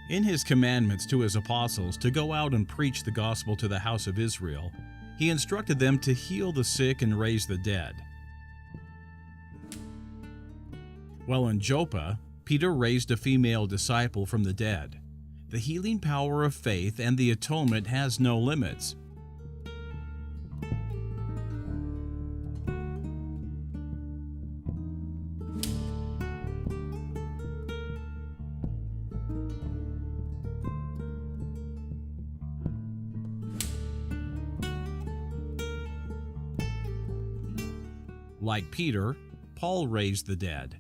In his commandments to his apostles to go out and preach the gospel to the house of Israel, he instructed them to heal the sick and raise the dead. While in Joppa, Peter raised a female disciple from the dead. The healing power of faith and the atonement has no limits. Like Peter, Paul raised the dead.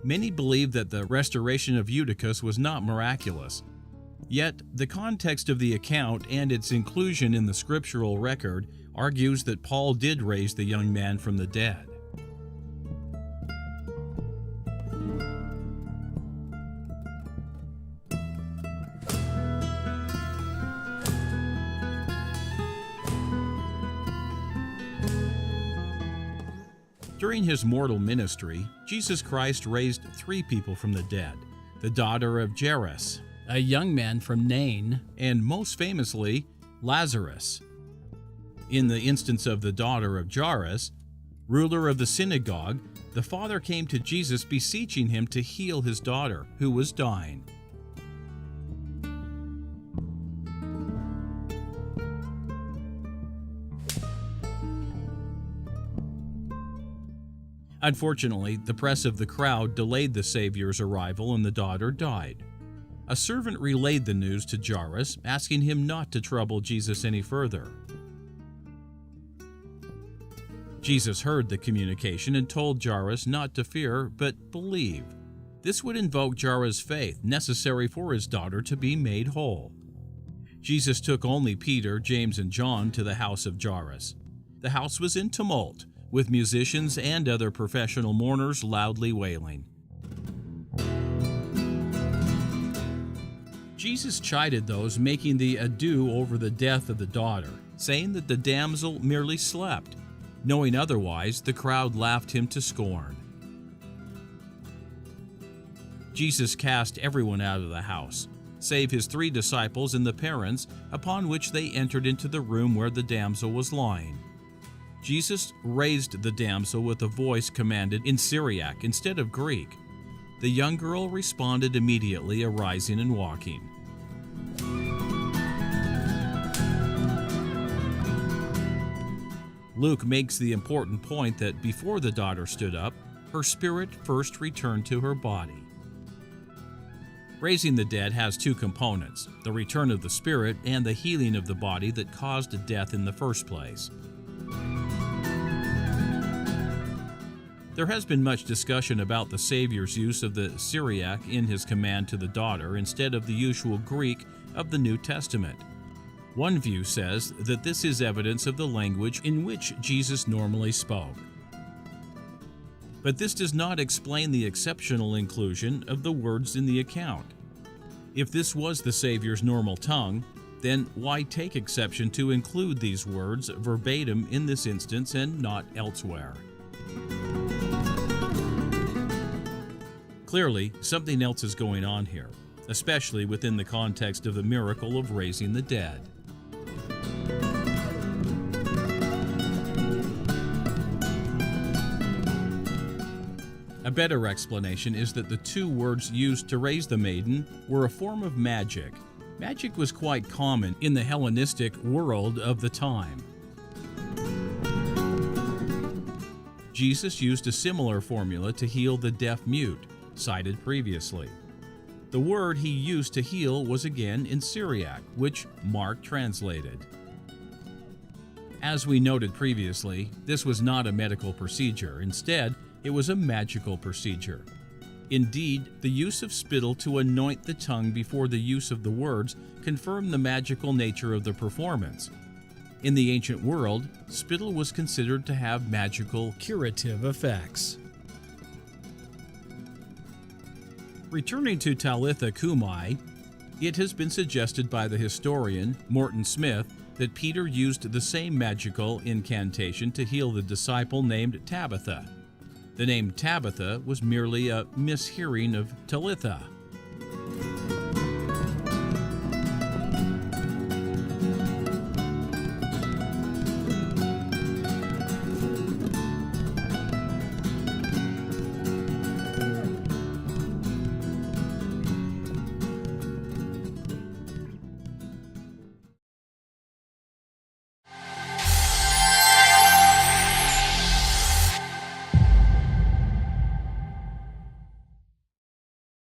Many believe that the restoration of Eutychus was not miraculous. Yet, the context of the account and its inclusion in the scriptural record argues that Paul did raise the young man from the dead. During his mortal ministry, Jesus Christ raised 3 people from the dead: the daughter of Jairus, a young man from Nain, and most famously, Lazarus. In the instance of the daughter of Jairus, ruler of the synagogue, the father came to Jesus beseeching him to heal his daughter, who was dying. Unfortunately, the press of the crowd delayed the Savior's arrival and the daughter died. A servant relayed the news to Jairus, asking him not to trouble Jesus any further. Jesus heard the communication and told Jairus not to fear, but believe. This would invoke Jairus' faith, necessary for his daughter to be made whole. Jesus took only Peter, James, and John to the house of Jairus. The house was in tumult, with musicians and other professional mourners loudly wailing. Jesus chided those making the ado over the death of the daughter, saying that the damsel merely slept. Knowing otherwise, the crowd laughed him to scorn. Jesus cast everyone out of the house, save his 3 disciples and the parents, upon which they entered into the room where the damsel was lying. Jesus raised the damsel with a voice commanded in Syriac instead of Greek. The young girl responded immediately, arising and walking. Luke makes the important point that before the daughter stood up, her spirit first returned to her body. Raising the dead has 2 components: the return of the spirit and the healing of the body that caused death in the first place. There has been much discussion about the Savior's use of the Syriac in his command to the daughter instead of the usual Greek of the New Testament. One view says that this is evidence of the language in which Jesus normally spoke. But this does not explain the exceptional inclusion of the words in the account. If this was the Savior's normal tongue, then why take exception to include these words verbatim in this instance and not elsewhere? Clearly, something else is going on here, especially within the context of the miracle of raising the dead. A better explanation is that the 2 words used to raise the maiden were a form of magic. Magic was quite common in the Hellenistic world of the time. Jesus used a similar formula to heal the deaf-mute, cited previously. The word he used to heal was again in Syriac, which Mark translated. As we noted previously, this was not a medical procedure. Instead, it was a magical procedure. Indeed, the use of spittle to anoint the tongue before the use of the words confirmed the magical nature of the performance. In the ancient world, spittle was considered to have magical curative effects. Returning to talitha cumi, it has been suggested by the historian Morton Smith that Peter used the same magical incantation to heal the disciple named Tabitha. The name Tabitha was merely a mishearing of talitha.